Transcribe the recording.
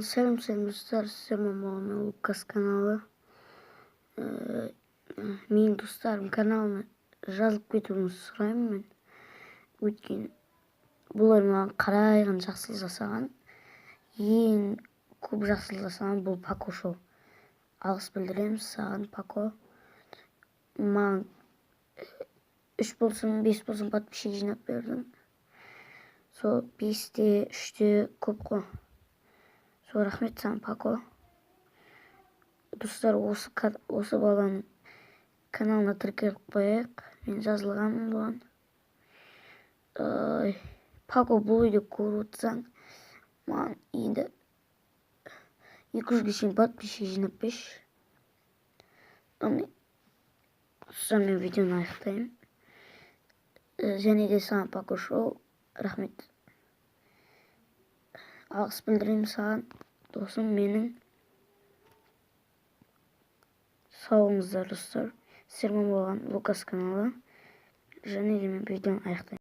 Selam dostlar, Selam Lucas kanalı. Менің достарым каналына жазылып кетуіңізді сұраймын мен. Өйткені бұлар маған қарайған жақсылық жасаған. Ең көп жақсылық жасаған бұл Пако шоу. Алғыс білдіреміз саған, Пако. Маған 3 болсын, 5 болсын подписчик жинап бердің. Сол 5-те 3-те көп қой. Сол рахмет саған, Пако. Достар, осы баланың каналына тіркеліп қояйық. Мен жазылғанмын бұған. Пако, бұл үйде көріп отырсаң, маған енді 200-ге шейін подписчик жинап берші. Сосын мен видеоны аяқтаймын. Және де саған, Пако шоу, рахмет. Алғыс білдіремін саған, досым менің. Сау болыңыздар достар. Серман болған Лукас каналы. Және де мен видеоны аяқтаймын.